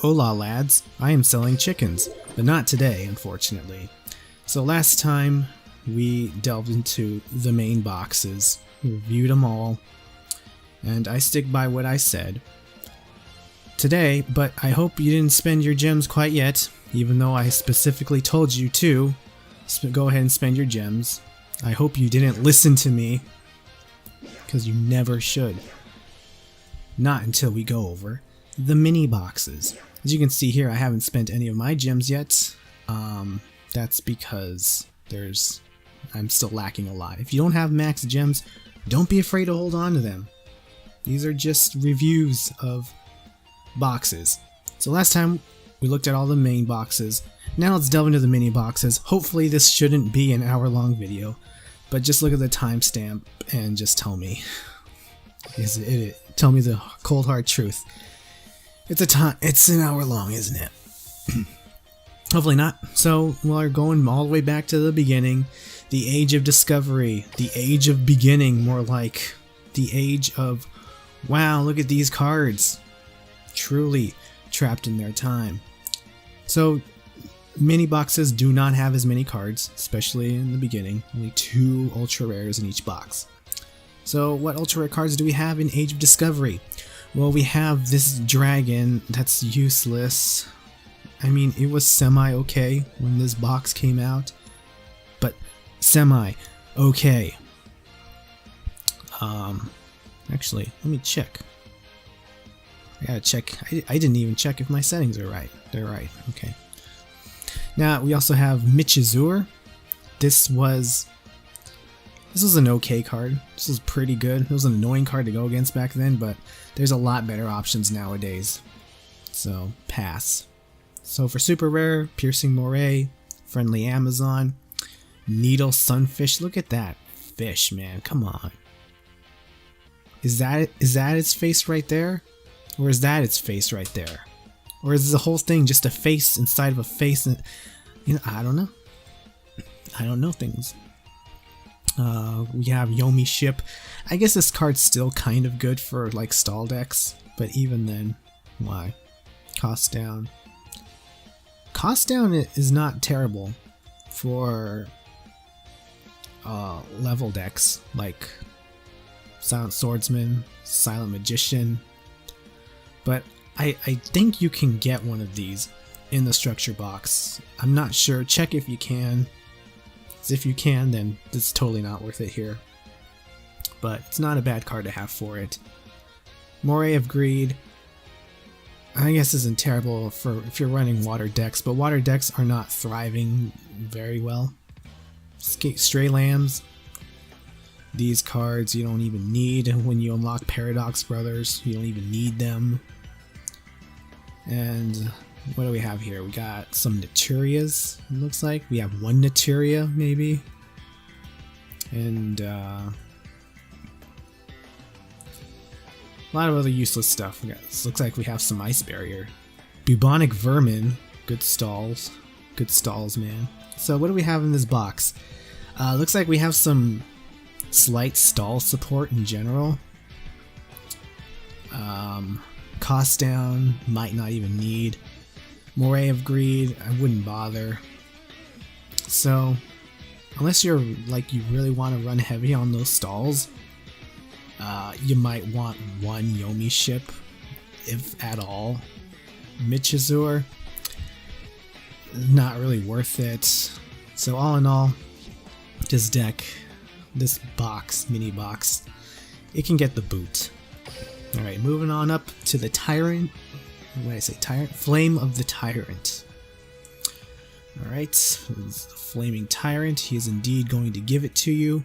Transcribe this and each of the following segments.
Hola lads, I am selling chickens, but not today, unfortunately. So last time we delved into the main boxes, reviewed them all, and I stick by what I said. Today, but I hope you didn't spend your gems quite yet, even though I specifically told you to go ahead and spend your gems. I hope you didn't listen to me, because you never should. Not until we go over the mini boxes. As you can see here, I haven't spent any of my gems yet. That's because I'm still lacking a lot. If you don't have max gems, don't be afraid to hold on to them. These are just reviews of boxes. So last time we looked at all the main boxes. Now let's delve into the mini boxes. Hopefully this shouldn't be an hour-long video, but just look at the timestamp and just tell me. Tell me the cold hard truth. It's an hour long, isn't it? Hopefully not. So we're going all the way back to the beginning. The age of discovery. The age of beginning, more like. The age of, wow, look at these cards. Truly trapped in their time. So mini boxes do not have as many cards, especially in the beginning. Only 2 ultra rares in each box. So what ultra rare cards do we have in Age of Discovery? Well, we have this dragon that's useless. I mean, it was semi-okay when this box came out, but semi-okay. Actually, let me check. I gotta check. I didn't even check if my settings are right. They're right, okay. Now, we also have Michizur. This was an okay card. This was pretty good. It was an annoying card to go against back then, but there's a lot better options nowadays. So, pass. So for super rare, Piercing Moray, Friendly Amazon, Needle Sunfish. Look at that fish, man. Come on. Is that its face right there? Or is that its face right there? Or is the whole thing just a face inside of a face? And, I don't know. I don't know things. We have Yomi Ship. I guess this card's still kind of good for like stall decks, but even then, why? Cost down. Cost down is not terrible for level decks like Silent Swordsman, Silent Magician, but I think you can get one of these in the structure box. I'm not sure. Check if you can. If you can, then it's totally not worth it here. But it's not a bad card to have for it. Moray of Greed. I guess isn't terrible for if you're running water decks, but water decks are not thriving very well. Stray Lambs. These cards you don't even need when you unlock Paradox Brothers. You don't even need them. And what do we have here? We got some Naturias, it looks like. We have 1 Naturia, maybe. And a lot of other useless stuff. Looks like we have some Ice Barrier. Bubonic Vermin. Good stalls. Good stalls, man. So what do we have in this box? Looks like we have some slight stall support in general. Cost down, might not even need. Moray of Greed, I wouldn't bother. So, unless you're like you really want to run heavy on those stalls, you might want 1 Yomi Ship, if at all. Michizur, not really worth it. So all in all, this deck, this box, mini box, it can get the boot. Alright, moving on up to the Tyrant. What did I say? Tyrant? Flame of the Tyrant. Alright, Flaming Tyrant. He is indeed going to give it to you.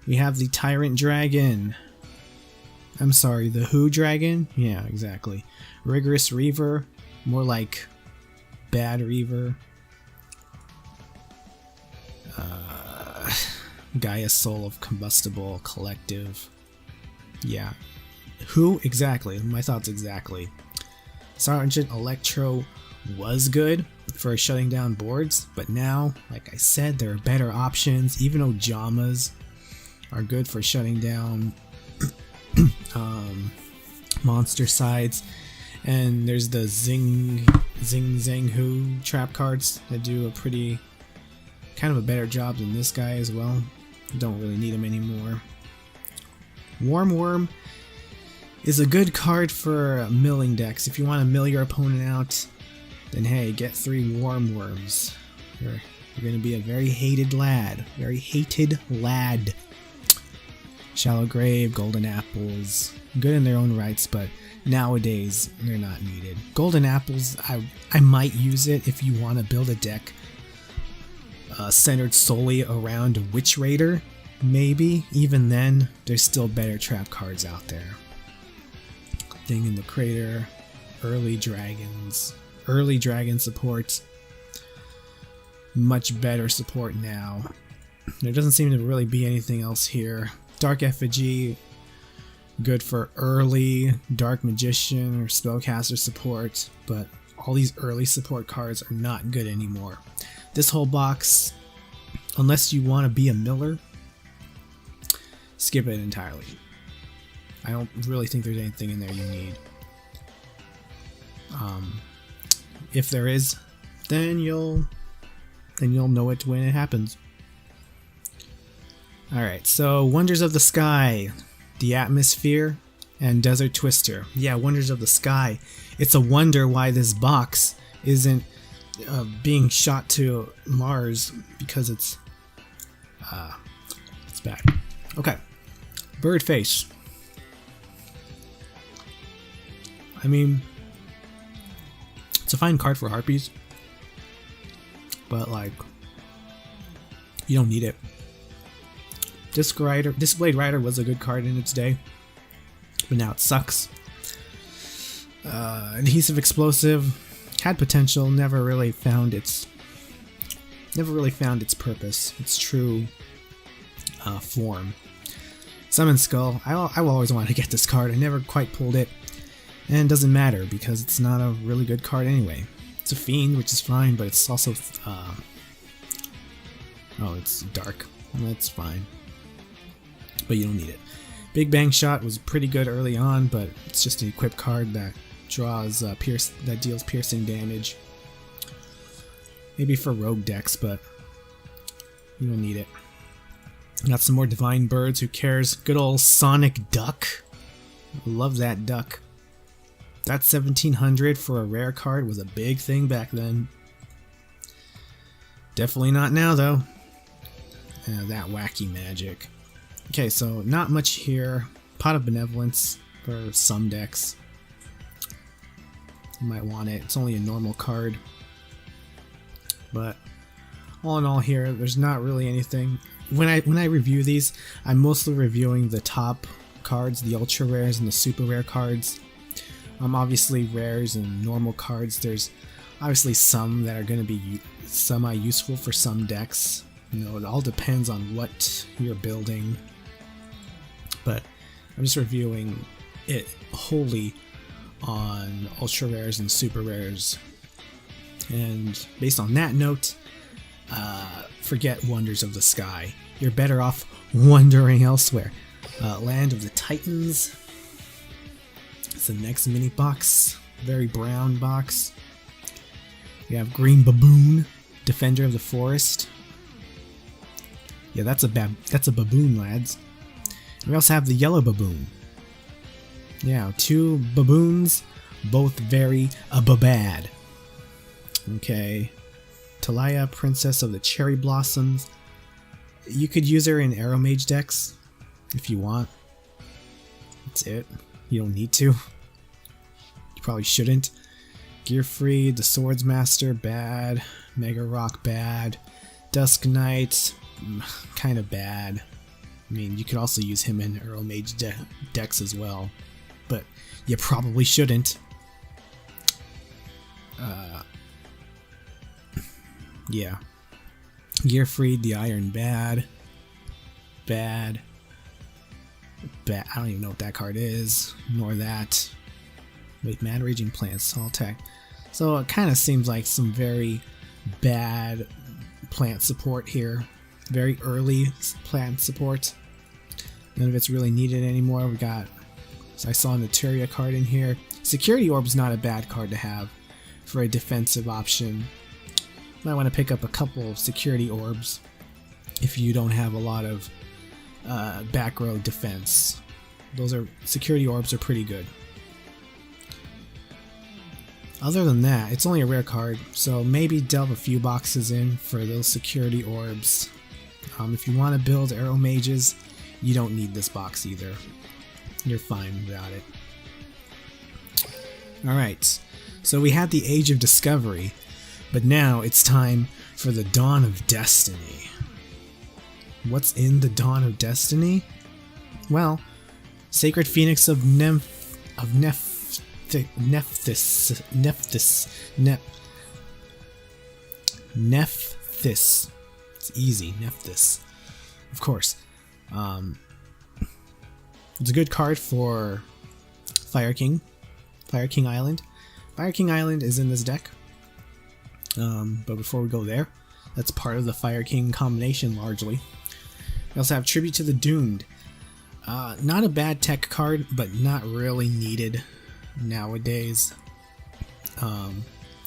We have the Tyrant Dragon. I'm sorry, the Who Dragon? Yeah, exactly. Rigorous Reaver. More like Bad Reaver. Gaia Soul of Combustible Collective. Yeah. Who? Exactly. My thoughts exactly. Sergeant Electro was good for shutting down boards, but now, like I said, there are better options. Even Ojamas are good for shutting down monster sides. And there's the Zing Zang Hu trap cards that do a pretty kind of a better job than this guy as well. Don't really need him anymore. Warm Worm is a good card for milling decks. If you want to mill your opponent out, then hey, get 3 Warm Worms. You're going to be a very hated lad. Very hated lad. Shallow Grave, Golden Apples, good in their own rights, but nowadays they're not needed. Golden Apples, I might use it if you want to build a deck centered solely around Witch Raider. Maybe. Even then, there's still better trap cards out there. Thing in the Crater, early dragons, early dragon support. Much better support now. There doesn't seem to really be anything else here. Dark Effigy, good for early Dark Magician or Spellcaster support, but all these early support cards are not good anymore. This whole box, unless you want to be a miller, skip it entirely. I don't really think there's anything in there you need. If there is, then you'll know it when it happens. Alright, so Wonders of the Sky, the Atmosphere, and Desert Twister. Yeah, Wonders of the Sky. It's a wonder why this box isn't being shot to Mars, because it's bad. Okay, Bird Face. I mean, it's a fine card for Harpies, but like, you don't need it. Disc Blade Rider was a good card in its day, but now it sucks. Adhesive Explosive had potential, never really found its purpose, its true form. Summon Skull, I will always want to get this card. I never quite pulled it, and it doesn't matter because it's not a really good card anyway. It's a Fiend, which is fine, but it's also it's dark. That's fine, but you don't need it. Big Bang Shot was pretty good early on, but it's just an equip card that draws that deals piercing damage. Maybe for rogue decks, but you don't need it. Got some more Divine Birds, who cares? Good old Sonic Duck. Love that duck. That 1700 for a rare card was a big thing back then. Definitely not now though. That wacky magic. Okay, so not much here. Pot of Benevolence for some decks. You might want it. It's only a normal card. But all in all here, there's not really anything. When I review these, I'm mostly reviewing the top cards, the ultra rares and the super rare cards. Obviously rares and normal cards, there's obviously some that are going to be semi-useful for some decks. You know, it all depends on what you're building. But I'm just reviewing it wholly on ultra rares and super rares. And based on that note, forget Wonders of the Sky. You're better off wandering elsewhere. Land of the Titans. It's the next mini box. Very brown box. We have Green Baboon, Defender of the Forest. Yeah, that's a baboon, lads. We also have the Yellow Baboon. Yeah, 2 baboons, both very bad. Okay. Talia, Princess of the Cherry Blossoms. You could use her in Arrow Mage decks if you want. That's it. You don't need to. You probably shouldn't. Gearfried, the Swords Master, bad. Mega Rock, bad. Dusk Knight, kind of bad. I mean, you could also use him in Arrow Mage decks as well, but you probably shouldn't. Yeah. Gearfried, the Iron, bad. I don't even know what that card is, nor that. Wait, Mad Raging Plants, all tech. So it kind of seems like some very bad plant support here. Very early plant support. None of it's really needed anymore. We got, so I saw a Naturia card in here. Security Orb's not a bad card to have for a defensive option. Might want to pick up a couple of Security Orbs if you don't have a lot of back row defense. Security Orbs are pretty good. Other than that, it's only a rare card, so maybe delve a few boxes in for those Security Orbs. If you want to build Arrow Mages, you don't need this box either. You're fine without it. Alright, so we had the Age of Discovery, but now it's time for the Dawn of Destiny. What's in the Dawn of Destiny? Well, Sacred Phoenix of Nephthys. It's easy, Nephthys. Of course. It's a good card for Fire King Island. Fire King Island is in this deck. But before we go there, that's part of the Fire King combination largely. We also have Tribute to the Doomed. Not a bad tech card, but not really needed nowadays.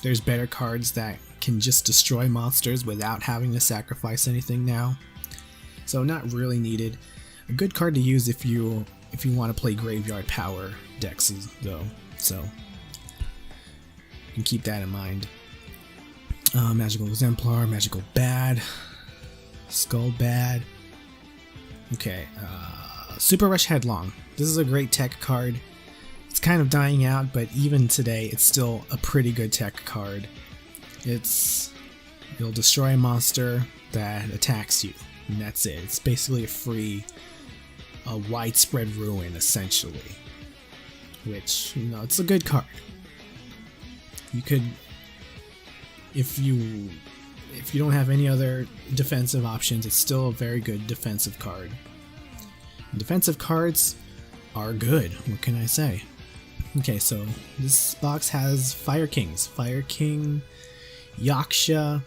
There's better cards that can just destroy monsters without having to sacrifice anything now. So not really needed. A good card to use if you want to play graveyard power decks though. So you can keep that in mind. Magical Exemplar, Magical Bad, Skull Bad. Okay, Super Rush Headlong. This is a great tech card. It's kind of dying out, but even today, it's still a pretty good tech card. You'll destroy a monster that attacks you, and that's it. It's basically a widespread ruin, essentially. Which, it's a good card. You could, if you don't have any other defensive options, it's still a very good defensive card. And defensive cards are good, what can I say? Okay, so this box has Fire Kings. Fire King Yaksha,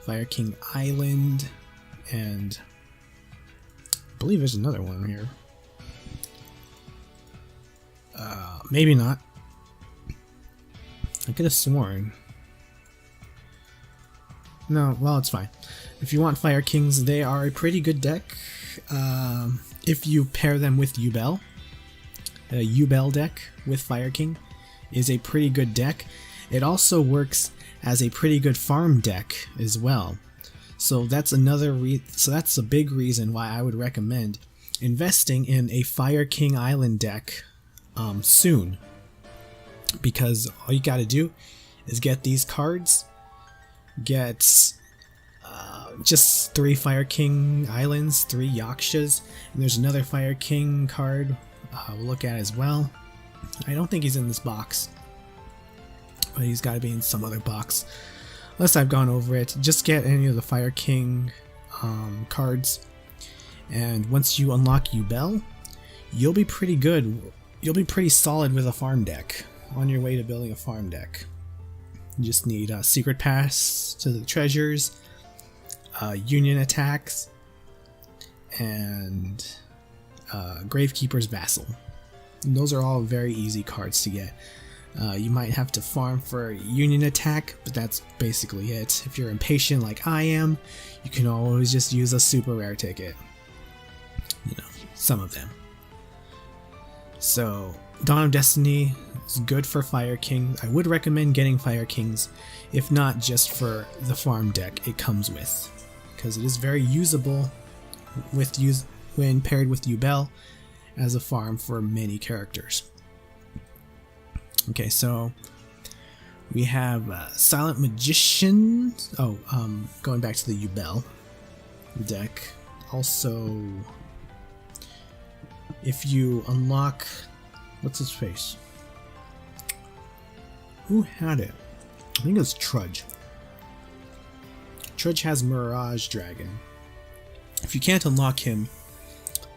Fire King Island, and I believe there's another one here. Maybe not. I could have sworn. No, well, it's fine. If you want Fire Kings, they are a pretty good deck. If you pair them with Yubel. A Yubel deck with Fire King is a pretty good deck. It also works as a pretty good farm deck as well. So that's that's a big reason why I would recommend investing in a Fire King Island deck soon. Because all you gotta do is get these cards, get just 3 Fire King Islands, 3 Yakshas, and there's another Fire King card we'll look at as well. I don't think he's in this box, but he's got to be in some other box. Unless I've gone over it, just get any of the Fire King cards, and once you unlock Yubel, you'll be pretty good. You'll be pretty solid with a farm deck on your way to building a farm deck. You just need a Secret Pass to the treasures, Union attacks, and Gravekeeper's Vassal. And those are all very easy cards to get. You might have to farm for Union attack, but that's basically it. If you're impatient like I am, you can always just use a super rare ticket. Some of them. So, Dawn of Destiny is good for Fire King. I would recommend getting Fire Kings, if not just for the farm deck it comes with, because it is very usable when paired with Yubel as a farm for many characters. Okay, so we have Silent Magician. Going back to the Yubel deck. Also, if you unlock, what's his face? Who had it? I think it was Trudge. Trudge has Mirage Dragon. If you can't unlock him,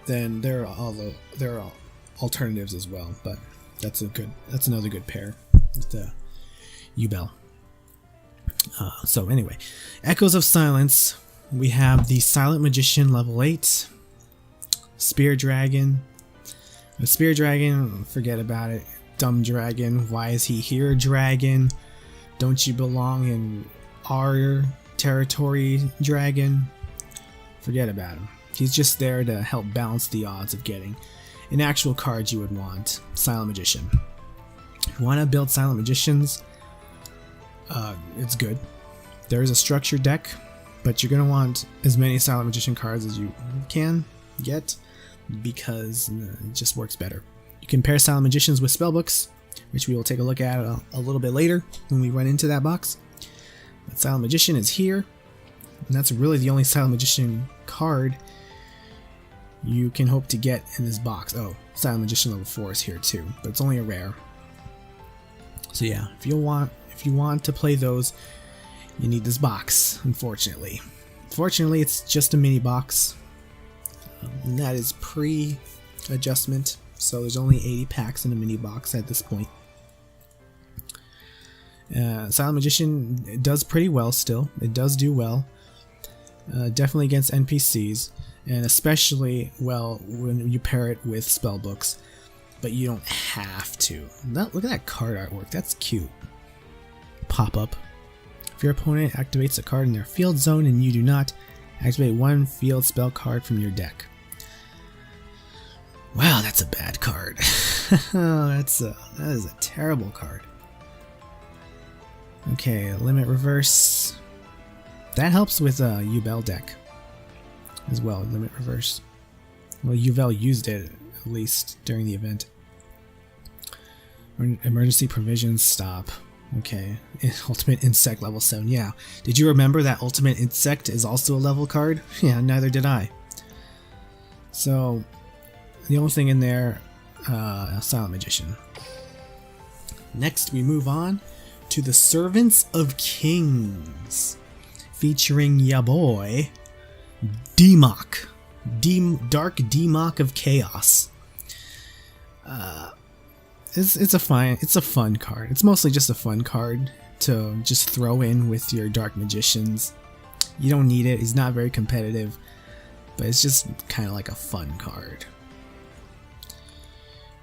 then there are alternatives as well, but that's another good pair with the Yubel. So anyway, Echoes of Silence. We have the Silent Magician level 8, Spear Dragon. The Spear Dragon, forget about it. dumb dragon. Why is he here, dragon? Don't you belong in our territory, dragon? Forget about him. He's just there to help balance the odds of getting an actual card you would want. Silent Magician. If you want to build Silent Magicians, it's good. There is a structured deck, but you're going to want as many Silent Magician cards as you can get because it just works better. You can pair Silent Magicians with spellbooks, which we will take a look at a little bit later when we run into that box. But Silent Magician is here, and that's really the only Silent Magician card you can hope to get in this box. Oh, Silent Magician level 4 is here too, but it's only a rare. So yeah, if you want to play those, you need this box, unfortunately. Fortunately, it's just a mini box. And that is pre-adjustment, so there's only 80 packs in a mini box at this point. Silent Magician does pretty well still. It does do well. Definitely against NPCs, and especially well when you pair it with spellbooks. But you don't have to. Look at that card artwork. That's cute. Pop up. If your opponent activates a card in their field zone and you do not, activate one field spell card from your deck. Wow, that's a bad card. That is a terrible card. Okay, limit reverse. That helps with a Yubel deck as well. Limit reverse. Well, Yubel used it at least during the event. Emergency provisions stop. Okay, Ultimate Insect level 7. Yeah. Did you remember that Ultimate Insect is also a level card? Yeah, neither did I. So, the only thing in there, Silent Magician. Next, we move on to the Servants of Kings, featuring ya boy, Demok. Dark Demok of Chaos. It's a fun card. It's mostly just a fun card to just throw in with your Dark Magicians. You don't need it. He's not very competitive, but it's just kind of like a fun card.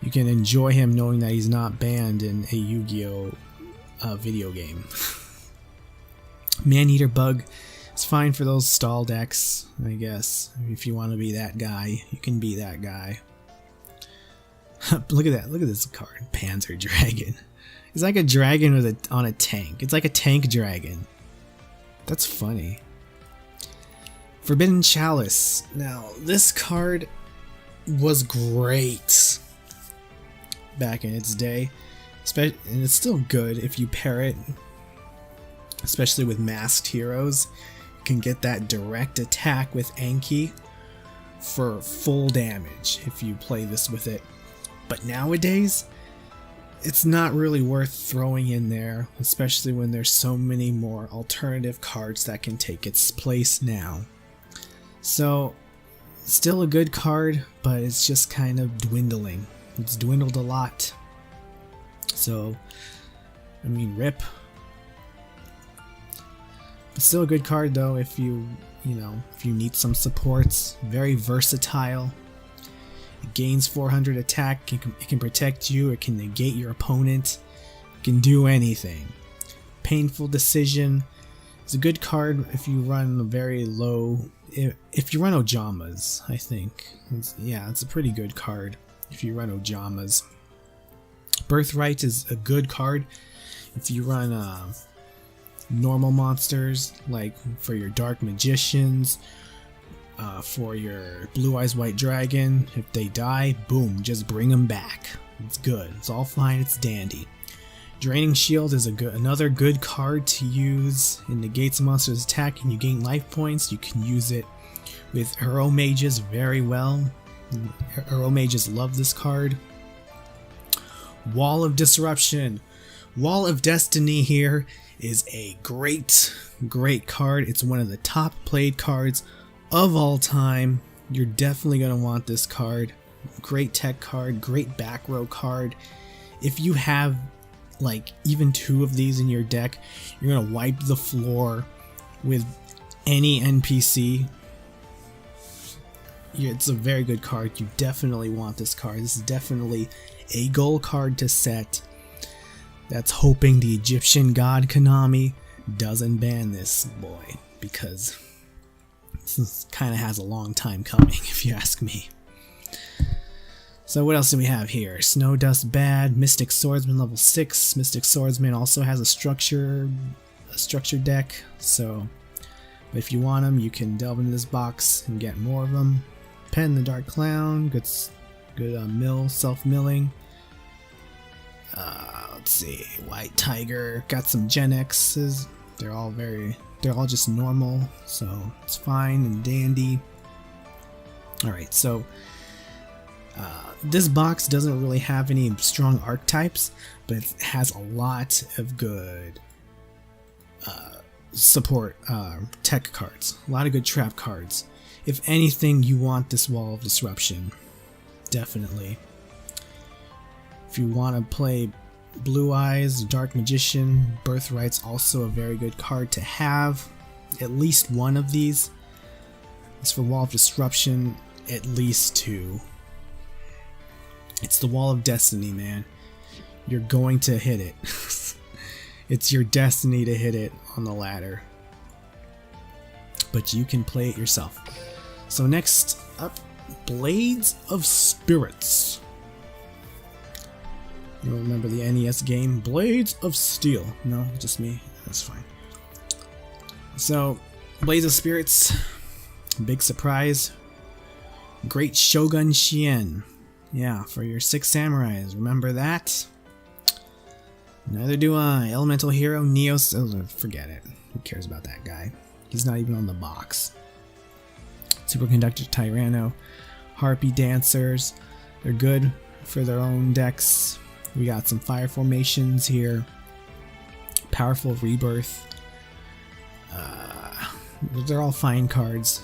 You can enjoy him knowing that he's not banned in a Yu-Gi-Oh! Video game. Man-Eater Bug is fine for those stall decks, I guess. If you want to be that guy, you can be that guy. Look at that. Look at this card. Panzer Dragon. It's like a dragon on a tank. It's like a tank dragon. That's funny. Forbidden Chalice. Now, this card was great back in its day. And it's still good if you pair it, especially with masked heroes. You can get that direct attack with Anki for full damage if you play this with it. But nowadays, it's not really worth throwing in there, especially when there's so many more alternative cards that can take its place now. So, still a good card, but it's just kind of dwindling. It's dwindled a lot. So, I mean, rip. But still a good card though if you need some supports. Very versatile. It gains 400 attack, it can protect you, it can negate your opponent, it can do anything. Painful Decision. It's a good card if you run a very low, if you run Ojamas, I think. It's a pretty good card if you run Ojamas. Birthright is a good card if you run normal monsters, like for your Dark Magicians, for your Blue Eyes White Dragon. If they die, boom, just bring them back. It's good. It's all fine. It's dandy. Draining Shield is another good card to use. It negates a monster's attack and you gain life points. You can use it with Hero Mages very well. Hero Mages love this card. Wall of Disruption. Wall of Destiny here is a great card. It's one of the top played cards of all time. You're definitely going to want this card. Great tech card, great back row card. If you have like even 2 of these in your deck, you're going to wipe the floor with any NPC. It's a very good card. You definitely want this card. This is definitely a goal card to set. That's hoping the Egyptian god Konami doesn't ban this boy, because this kind of has a long time coming, if you ask me. So what else do we have here? Snowdust bad, Mystic Swordsman level 6. Mystic Swordsman also has a structure deck, so if you want them, you can delve into this box and get more of them. Pen the Dark Clown, good self-milling. Let's see, White Tiger, got some Gen X's. They're all just normal, so it's fine and dandy. Alright, so this box doesn't really have any strong archetypes, but it has a lot of good support tech cards, a lot of good trap cards. If anything, you want this Wall of Disruption, definitely. If you want to play Blue Eyes, Dark Magician, Birthright's also a very good card to have. At least one of these. As for Wall of Disruption, at least 2. It's the Wall of Destiny, man. You're going to hit it. It's your destiny to hit it on the ladder. But you can play it yourself. So next up, Blades of Spirits. You remember the NES game Blades of Steel? No, just me? That's fine. So, Blades of Spirits, big surprise. Great Shogun Shien. Yeah, for your 6 samurais. Remember that? Neither do I. Elemental Hero, Neos. Oh, forget it. Who cares about that guy? He's not even on the box. Superconductor Tyranno. Harpy Dancers. They're good for their own decks. We got some fire formations here. Powerful Rebirth. They're all fine cards.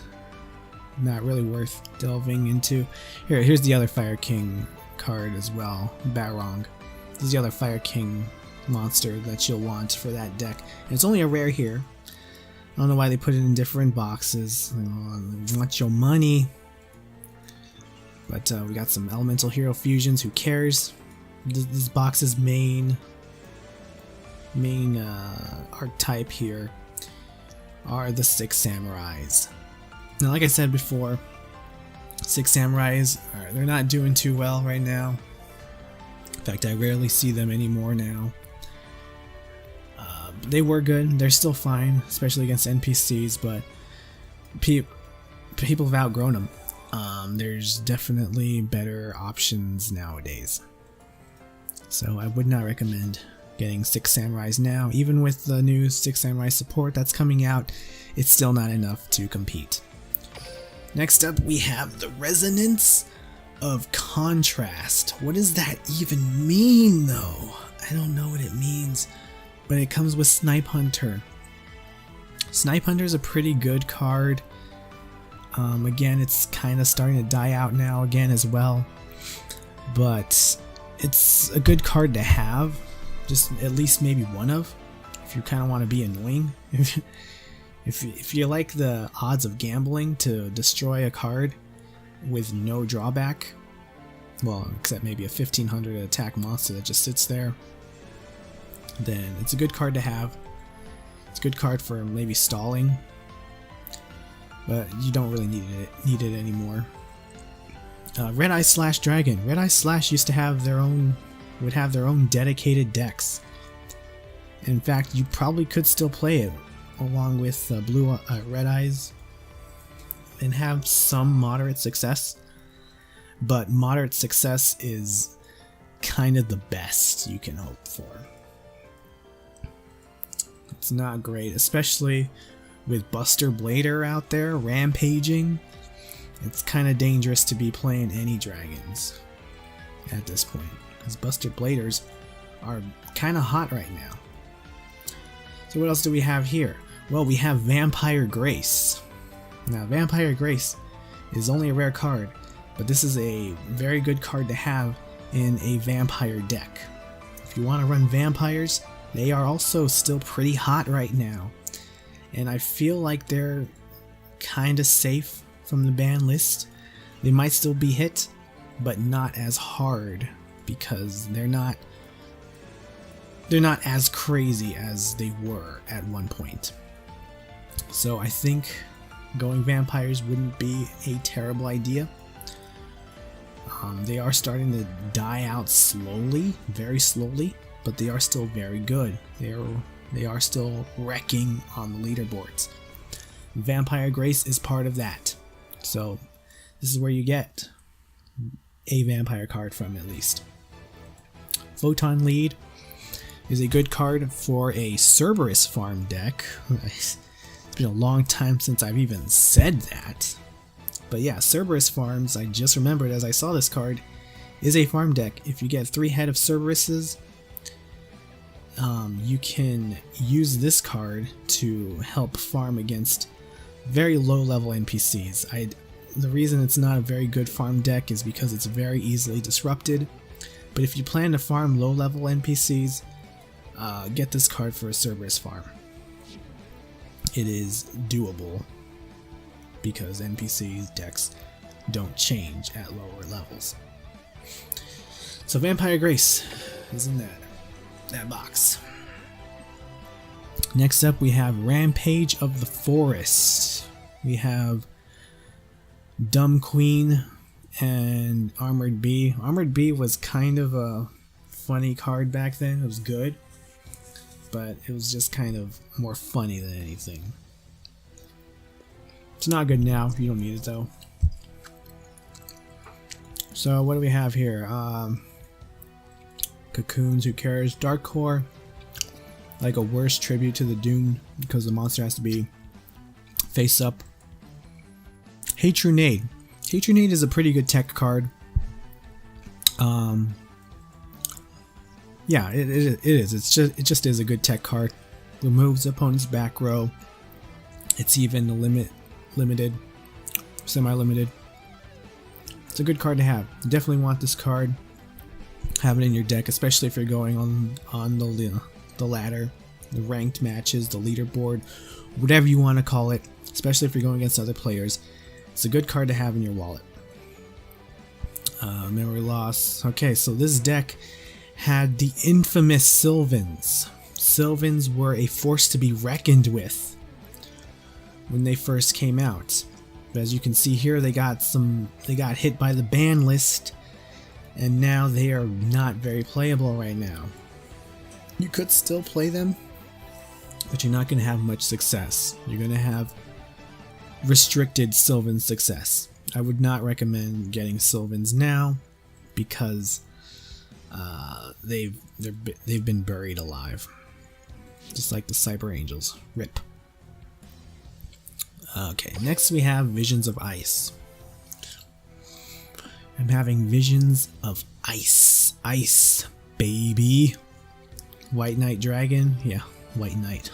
Not really worth delving into. Here's the other Fire King card as well. Barong. This is the other Fire King monster that you'll want for that deck. And it's only a rare here. I don't know why they put it in different boxes. Want your money. But we got some Elemental Hero fusions. Who cares? This box's main archetype here are the 6 samurais. Now, like I said before, 6 samurais, they're not doing too well right now. In fact, I rarely see them anymore now. They were good. They're still fine, especially against NPCs, but people have outgrown them. There's definitely better options nowadays. So I would not recommend getting 6 samurais now. Even with the new 6 samurai support that's coming out, it's still not enough to compete. Next up, we have the Resonance of Contrast. What does that even mean, though? I don't know what it means, but it comes with Snipe Hunter. Snipe Hunter is a pretty good card. Again, it's kind of starting to die out now again as well, but it's a good card to have, just at least maybe one of, if you kind of want to be annoying. If you like the odds of gambling to destroy a card with no drawback, well, except maybe a 1500 attack monster that just sits there, then it's a good card to have. It's a good card for maybe stalling, but you don't really need it anymore. Red Eye Slash Dragon. Red Eye Slash used to have would have their own dedicated decks. In fact, you probably could still play it along with Red Eyes and have some moderate success, but moderate success is kind of the best you can hope for. It's not great, especially with Buster Blader out there rampaging. It's kind of dangerous to be playing any dragons at this point, because Buster Bladers are kind of hot right now. So what else do we have here? Well, we have Vampire Grace. Now, Vampire Grace is only a rare card, but this is a very good card to have in a vampire deck. If you want to run vampires, they are also still pretty hot right now, and I feel like they're kind of safe from the ban list. They might still be hit, but not as hard because they're not as crazy as they were at one point. So I think going vampires wouldn't be a terrible idea. They are starting to die out slowly, very slowly, but they are still very good. They are still wrecking on the leaderboards. Vampire Grace is part of that. So this is where you get a vampire card from, at least. Photon Lead is a good card for a Cerberus farm deck. It's been a long time since I've even said that. But yeah, Cerberus farms, I just remembered as I saw this card, is a farm deck. If you get 3 head of Cerberuses, you can use this card to help farm against very low level NPCs. The reason it's not a very good farm deck is because it's very easily disrupted. But if you plan to farm low level NPCs, get this card for a Cerberus farm. It is doable because NPCs decks don't change at lower levels. So Vampire Grace is in that box. Next up we have Rampage of the Forest. We have Dumb Queen and Armored Bee. Armored Bee was kind of a funny card back then. It was good, but it was just kind of more funny than anything. It's not good now. You don't need it though. So what do we have here? Cocoons, who cares? Dark Core, like a worse tribute to the Doom because the monster has to be face up. Hatronade. Hatronade is a pretty good tech card. Yeah, it is. It just is a good tech card. Removes opponent's back row. It's even limited, semi-limited. It's a good card to have. You definitely want this card. Have it in your deck, especially if you're going on the ladder, the ranked matches, the leaderboard, whatever you want to call it. Especially if you're going against other players, it's a good card to have in your wallet. Memory loss. Okay, so this deck had the infamous Sylvans. Sylvans were a force to be reckoned with when they first came out. But as you can see here, they got hit by the ban list, and now they are not very playable right now. You could still play them, but you're not going to have much success. You're going to have restricted Sylvan success. I would not recommend getting Sylvans now because they've been buried alive, just like the Cyber Angels. RIP. Okay, next we have Visions of Ice. I'm having Visions of Ice. Ice, baby. White Knight Dragon. Yeah, White Knight.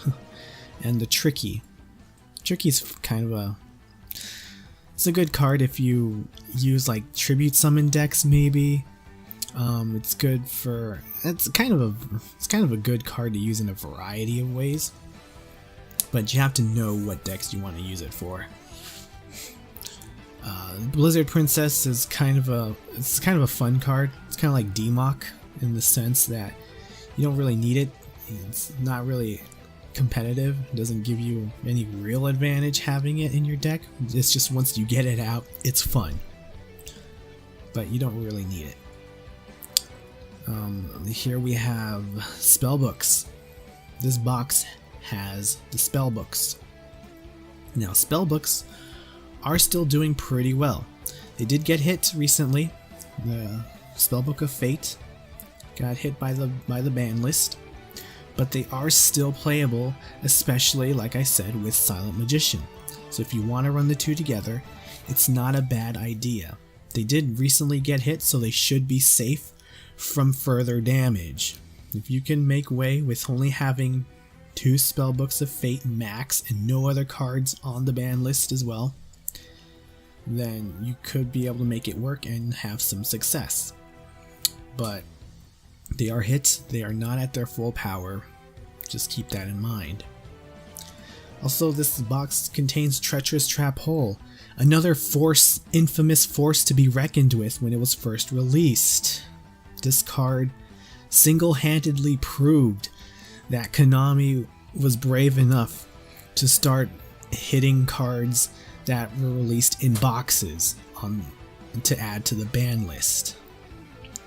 And the Tricky. Tricky's kind of it's a good card if you use like tribute summon decks maybe. It's good for it's kind of a good card to use in a variety of ways. But you have to know what decks you want to use it for. Blizzard Princess is kind of a fun card. It's kind of like D-Mock in the sense that you don't really need it. It's not really competitive. It doesn't give you any real advantage having it in your deck. It's just once you get it out, it's fun. But you don't really need it. Here we have spellbooks. This box has the spellbooks. Now spellbooks are still doing pretty well. They did get hit recently. The Spellbook of Fate got hit by the ban list, but they are still playable, especially like I said with Silent Magician. So if you want to run the two together, it's not a bad idea. They did recently get hit, so they should be safe from further damage. If you can make way with only having 2 Spellbooks of Fate max and no other cards on the ban list as well, then you could be able to make it work and have some success. But they are hit, they are not at their full power. Just keep that in mind. Also, this box contains Treacherous Trap Hole, another infamous force to be reckoned with when it was first released. This card single-handedly proved that Konami was brave enough to start hitting cards that were released in boxes to add to the ban list.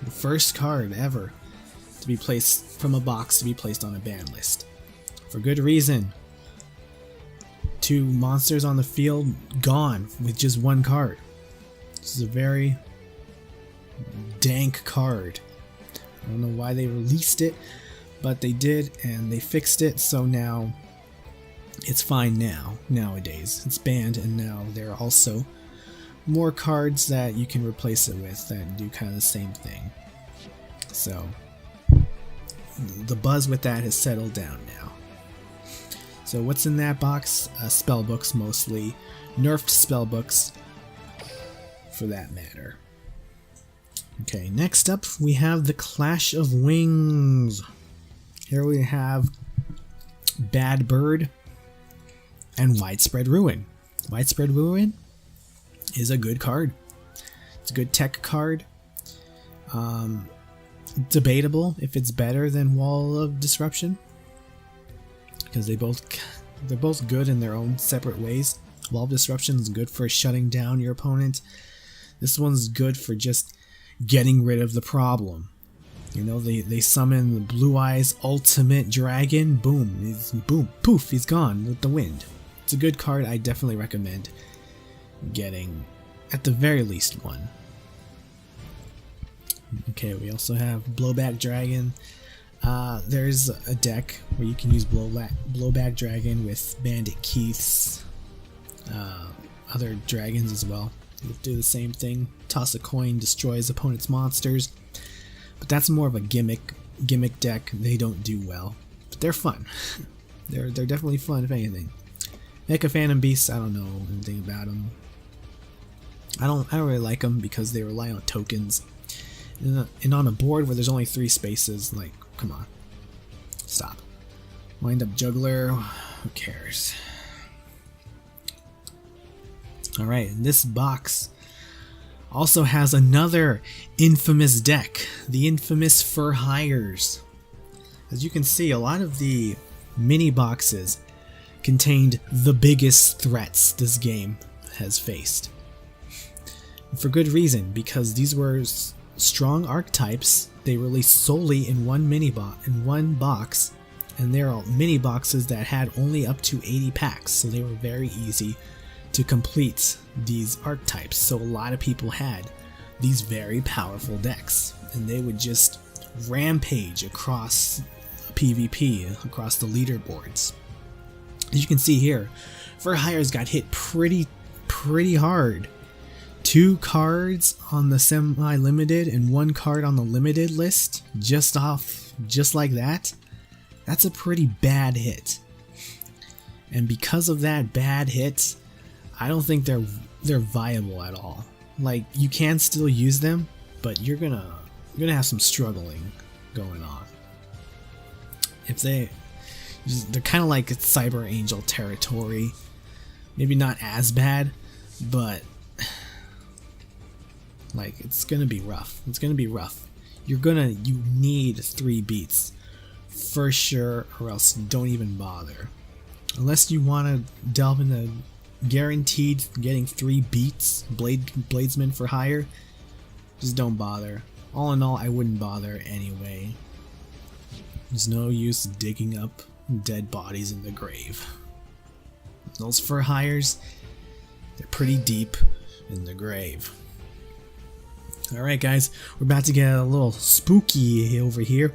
The first card ever to be placed from a box to be placed on a ban list. For good reason. 2 monsters on the field gone with just 1 card. This is a very dank card. I don't know why they released it, but they did, and they fixed it, so now it's fine nowadays. It's banned, and now there are also more cards that you can replace it with that do kind of the same thing. So the buzz with that has settled down now. So what's in that box? Spell books mostly. Nerfed spell books, for that matter. Okay, next up we have the Clash of Wings. Here we have Bad Bird and Widespread Ruin. Widespread Ruin is a good card. It's a good tech card. Debatable if it's better than Wall of Disruption, because they're both good in their own separate ways. Wall of Disruption is good for shutting down your opponent. This one's good for just getting rid of the problem. You know, they summon the Blue Eyes Ultimate Dragon. Boom, poof, he's gone with the wind. It's a good card. I definitely recommend getting at the very least one. Okay, we also have Blowback Dragon. There's a deck where you can use Blowback Dragon with Bandit Keith's other dragons as well. You do the same thing. Toss a coin, destroys opponent's monsters. But that's more of a gimmick deck. They don't do well, but they're fun. they're definitely fun if anything. Mecha Phantom Beasts, I don't know anything about them. I don't really like them because they rely on tokens. And on a board where there's only 3 spaces, like, come on. Stop. Wind Up Juggler, who cares? Alright, and this box also has another infamous deck, the infamous For Hires. As you can see, a lot of the mini boxes contained the biggest threats this game has faced. For good reason, because these were strong archetypes. They released solely in one box, and they're all mini boxes that had only up to 80 packs, so they were very easy to complete these archetypes. So a lot of people had these very powerful decks, and they would just rampage across PvP, across the leaderboards. As you can see here, For Hires got hit pretty hard. 2 cards on the semi-limited and 1 card on the limited list, just like that. That's a pretty bad hit. And because of that bad hit, I don't think they're viable at all. Like, you can still use them, but you're gonna have some struggling going on. If they're kind of like Cyber Angel territory. Maybe not as bad, but like, it's gonna be rough. It's gonna be rough. You need 3 beats for sure, or else don't even bother. Unless you want to delve into guaranteed getting 3 beats, Bladesman For Hire, just don't bother. All in all, I wouldn't bother anyway. There's no use digging up dead bodies in the grave. Those For Hires, they're pretty deep in the grave. Alright guys, we're about to get a little spooky over here.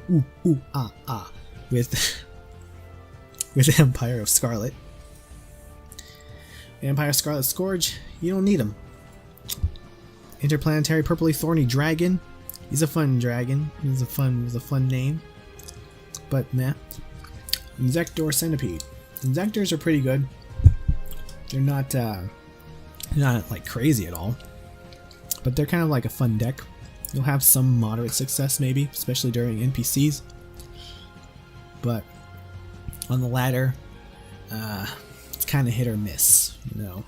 With Empire of Scarlet. Empire Scarlet Scourge, you don't need him. Interplanetary Purpley Thorny Dragon. He's a fun dragon. He's a fun name. But nah. Insector Centipede. Insectors are pretty good. They're not like crazy at all. But they're kind of like a fun deck. You'll have some moderate success maybe, especially during NPCs. But on the ladder, it's kind of hit or miss, you know.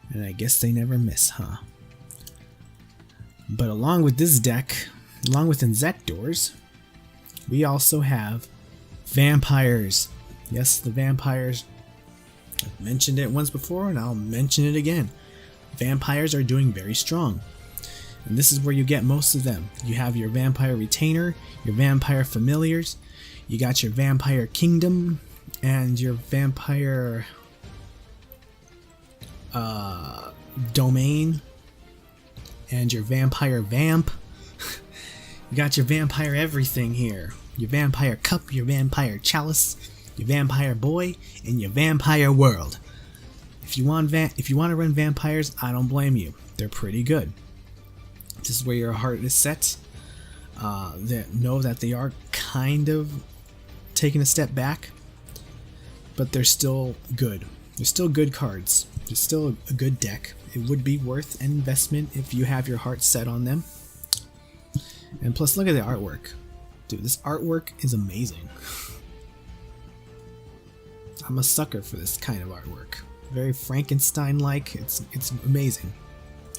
And I guess they never miss, huh? But along with this deck, along with Insectors, we also have vampires. Yes, the vampires. I've mentioned it once before and I'll mention it again. Vampires are doing very strong. And this is where you get most of them. You have your vampire retainer, your vampire familiars, you got your vampire kingdom, and your vampire domain, and your vampire vamp. You got your vampire everything here. Your vampire cup, your vampire chalice, your vampire boy, and your vampire world. If you want to run vampires, I don't blame you. They're pretty good. This is where your heart is set. Know that they are kind of taking a step back, but they're still good. They're still good cards. They're still a good deck. It would be worth an investment if you have your heart set on them. And plus, look at the artwork. Dude, this artwork is amazing. I'm a sucker for this kind of artwork. Very Frankenstein-like. It's amazing.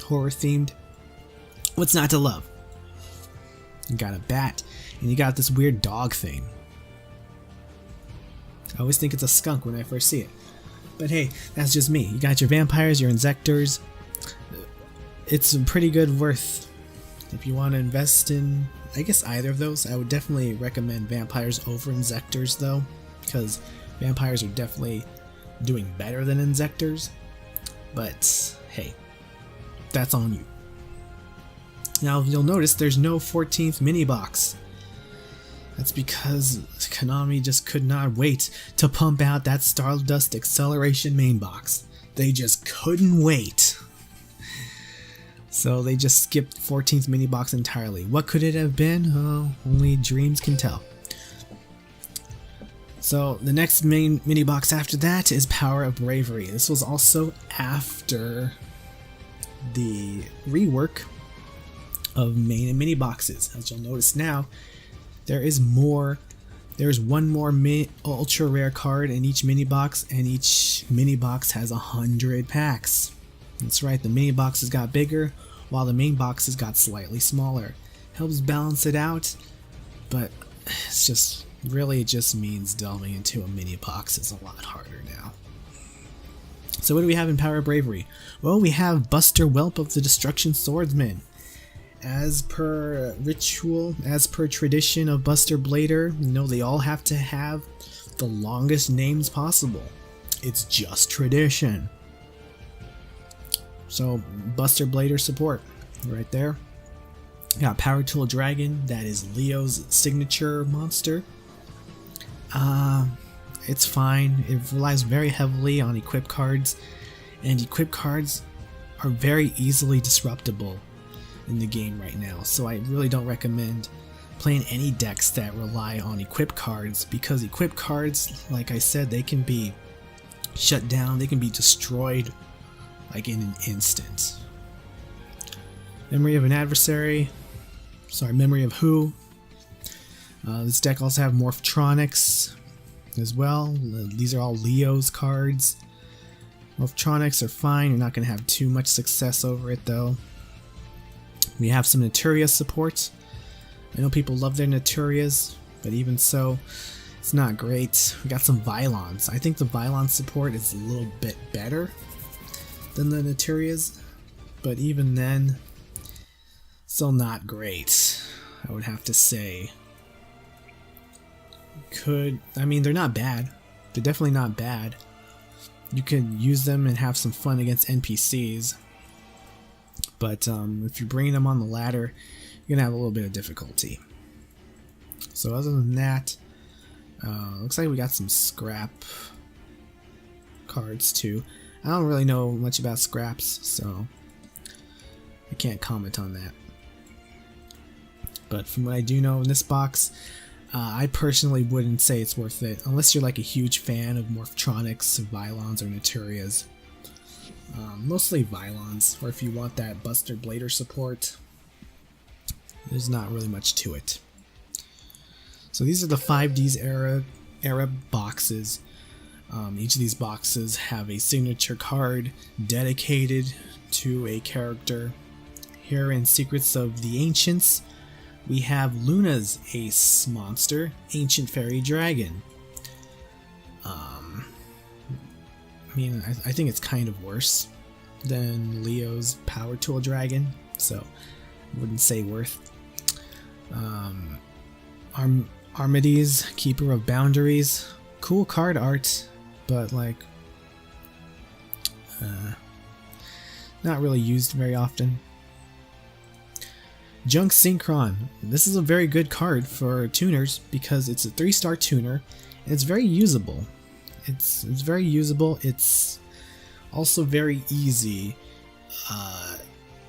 Horror themed. What's not to love? You got a bat, and you got this weird dog thing. I always think it's a skunk when I first see it. But hey, that's just me. You got your vampires, your insectors. It's pretty good worth. If you want to invest in, I guess, either of those, I would definitely recommend vampires over insectors though, because vampires are definitely doing better than insectors. But hey, that's on you. Now you'll notice there's no 14th mini box. That's because Konami just could not wait to pump out that Stardust Acceleration main box. They just couldn't wait. So they just skipped 14th mini box entirely. What could it have been? Oh, only dreams can tell. So the next main mini box after that is Power of Bravery. This was also after the rework of main and mini boxes. As you'll notice now, there's one more ultra rare card in each mini box, and each mini box has 100 packs. That's right, the mini boxes got bigger while the main boxes got slightly smaller. Helps balance it out, but it's just really, it just means delving into a mini box is a lot harder now. So what do we have in Power of Bravery? Well, we have Buster Whelp of the Destruction Swordsman. As per ritual, as per tradition of Buster Blader, you know, they all have to have the longest names possible. It's just tradition. So, Buster Blader support, right there. Got Power Tool Dragon, that is Leo's signature monster. It's fine. It relies very heavily on equip cards, and equip cards are very easily disruptible in the game right now, so I really don't recommend playing any decks that rely on equip cards, because equip cards, like I said, they can be shut down, they can be destroyed like in an instant. Memory of an Adversary, Memory of Who. This deck also have Morphtronics as well. These are all Leo's cards. Morphtronics are fine, you're not going to have too much success over it though. We have some Naturia support. I know people love their Naturias, but even so, it's not great. We got some Vylons. I think the Vylon support is a little bit better than the Naturias, but even then, still not great, I would have to say. They're not bad. They're definitely not bad. You could use them and have some fun against NPCs. But if you're bringing them on the ladder, you're going to have a little bit of difficulty. So other than that, looks like we got some scrap cards too. I don't really know much about scraps, so I can't comment on that. But from what I do know in this box, I personally wouldn't say it's worth it, unless you're like a huge fan of Morphtronics, Vylons, or Naturias. Mostly Vylons, or if you want that Buster Blader support, there's not really much to it. So these are the 5Ds era boxes. Each of these boxes have a signature card dedicated to a character. Here in Secrets of the Ancients, we have Luna's ace monster, Ancient Fairy Dragon. I mean, I think it's kind of worse than Leo's Power Tool Dragon, so I wouldn't say worth. Armides, Keeper of Boundaries, cool card art, but like not really used very often. Junk Synchron. This is a very good card for tuners because it's a 3-star tuner and it's very usable. It's very usable. It's also very easy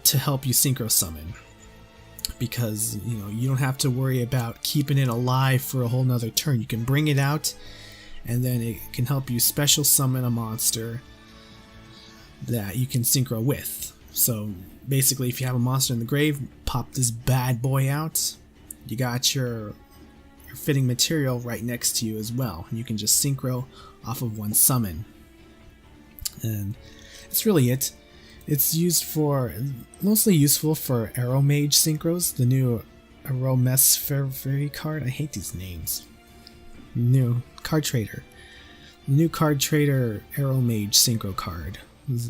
to help you synchro summon because you don't have to worry about keeping it alive for a whole nother turn. You can bring it out and then it can help you special summon a monster that you can synchro with. So basically, if you have a monster in the grave, pop this bad boy out. You got your fitting material right next to you as well. You can just synchro off of one summon. And that's really it. It's mostly useful for Arrow Mage synchros, the new Arrow Mess Fairy card. I hate these names. New card trader. The new card trader Arrow Mage synchro card is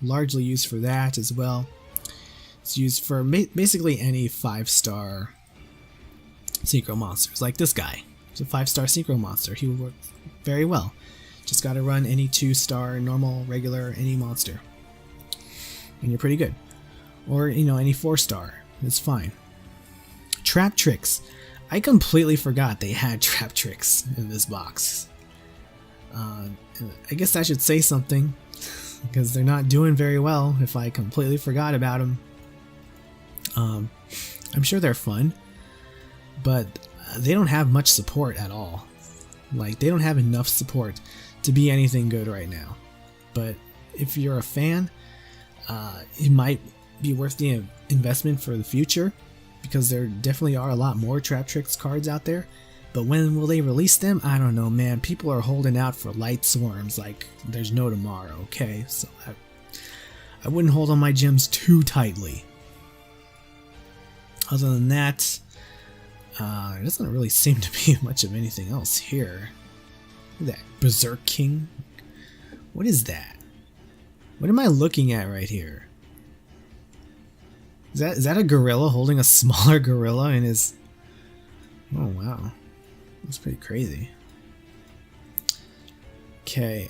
largely used for that as well. It's used for basically any 5-star synchro monsters, like this guy. He's a 5-star synchro monster. He will work very well. Just gotta run any 2-star, normal, regular, any monster. And you're pretty good. Or, any 4-star. It's fine. Trap Tricks. I completely forgot they had Trap Tricks in this box. I guess I should say something, because they're not doing very well if I completely forgot about them. I'm sure they're fun, but they don't have much support at all. Like, they don't have enough support to be anything good right now. But if you're a fan, it might be worth the investment for the future, because there definitely are a lot more Trap Tricks cards out there. But when will they release them? I don't know, man. People are holding out for Light Swarms like there's no tomorrow, okay? So I wouldn't hold on my gems too tightly. Other than that, there doesn't really seem to be much of anything else here. Look at that Berserk King. What is that? What am I looking at right here? Is that a gorilla holding a smaller gorilla in his... Oh wow. That's pretty crazy. Okay,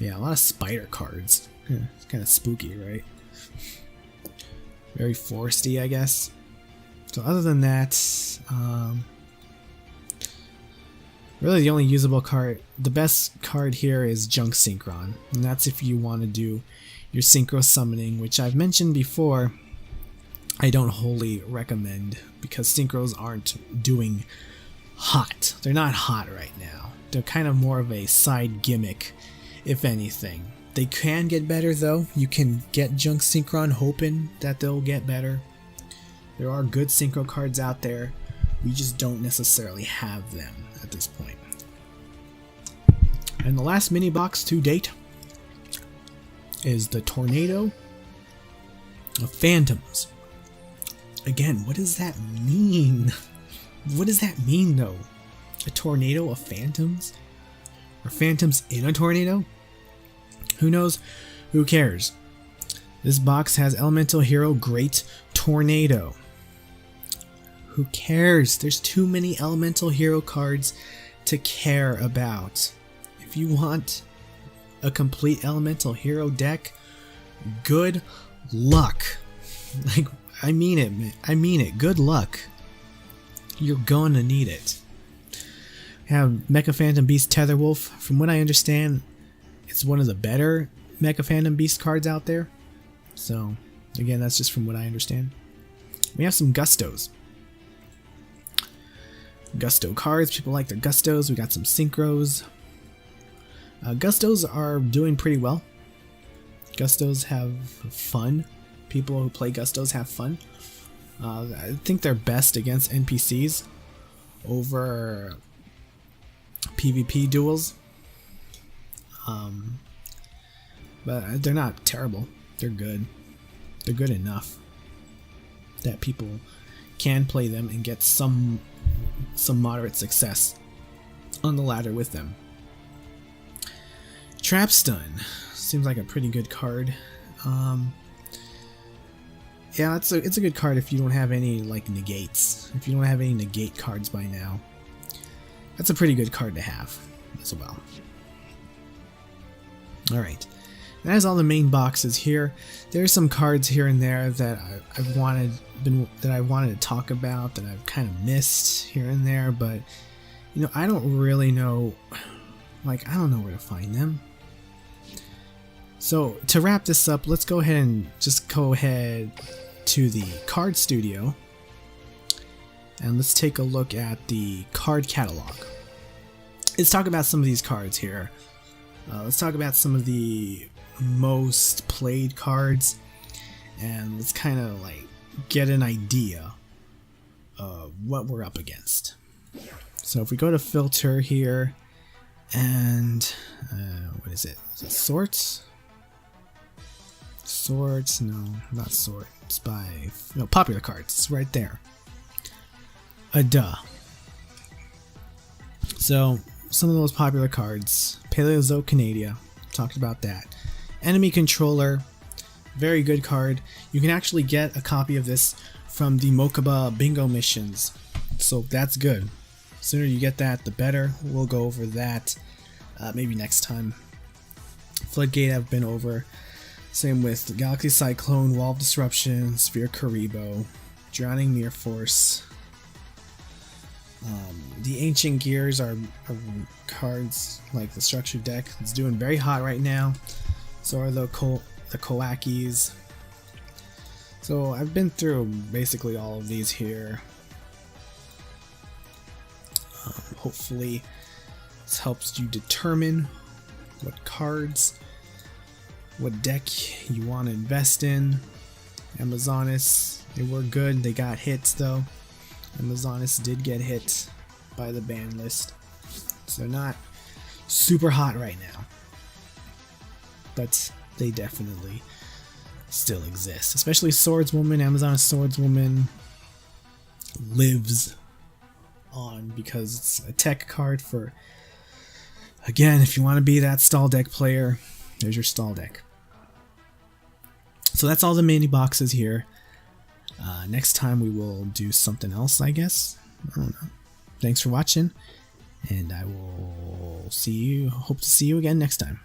yeah, a lot of spider cards. It's kind of spooky, right? Very foresty, I guess. So other than that, really the only usable card, the best card here is Junk Synchron, and that's if you want to do your synchro summoning, which I've mentioned before. I don't wholly recommend because synchros aren't doing hot. They're not hot right now. They're kind of more of a side gimmick, if anything. They can get better though. You can get Junk Synchron hoping that they'll get better. There are good synchro cards out there. We just don't necessarily have them at this point. And the last mini box to date is the Tornado of Phantoms. Again, what does that mean? What does that mean though? A tornado of phantoms? Are phantoms in a tornado? Who knows? Who cares? This box has Elemental Hero Great Tornado. Who cares? There's too many Elemental Hero cards to care about. If you want a complete Elemental Hero deck, good luck. Like, I mean it, man. I mean it. Good luck. You're gonna need it. We have Mecha Phantom Beast Tetherwolf. From what I understand, it's one of the better Mecha Phantom Beast cards out there. So, again, that's just from what I understand. We have some Gustos. Gusto cards. People like their Gustos. We got some Synchros. Gustos are doing pretty well. Gustos have fun. People who play Gustos have fun. I think they're best against NPCs over PvP duels. But they're not terrible. They're good. they're good enough that people can play them and get some moderate success on the ladder with them. Trap Stun seems like a pretty good card. Yeah, it's a good card if you don't have any like negates. If you don't have any negate cards by now, that's a pretty good card to have as well. All right, that is all the main boxes here. There's some cards here and there that I wanted to talk about that I've kind of missed here and there, but you know, I don't really know. Like, I don't know where to find them. So to wrap this up, let's go ahead and just go ahead to the card studio and let's take a look at the card catalog. Let's talk about some of these cards here. Let's talk about some of the most played cards, and let's kind of like get an idea of what we're up against. So if we go to filter here and what is it? Is it sorts? Sorts? No, not sort. It's by popular cards. It's right there. Duh. So some of the most popular cards: Paleozoic Canadia. Talked about that. Enemy Controller. Very good card. You can actually get a copy of this from the Mokuba bingo missions, so that's good. The sooner you get that, the better. We'll go over that maybe next time. Floodgate I've been over. Same with Galaxy Cyclone, Wall of Disruption, Sphere Karibo, Drowning Mirror Force. The Ancient Gears are cards like the structured deck. It's doing very hot right now. So are the Koakis. So I've been through basically all of these here. Hopefully this helps you determine what cards, what deck you want to invest in. Amazonas, they were good. They got hits though. Amazonas did get hit by the ban list, so they're not super hot right now, but they definitely still exist. Especially Swordswoman. Amazonas Swordswoman lives on because it's a tech card for, again, if you want to be that stall deck player, there's your stall deck. So that's all the mini boxes here. Next time we will do something else, I guess. I don't know. Thanks for watching, and I will hope to see you again next time.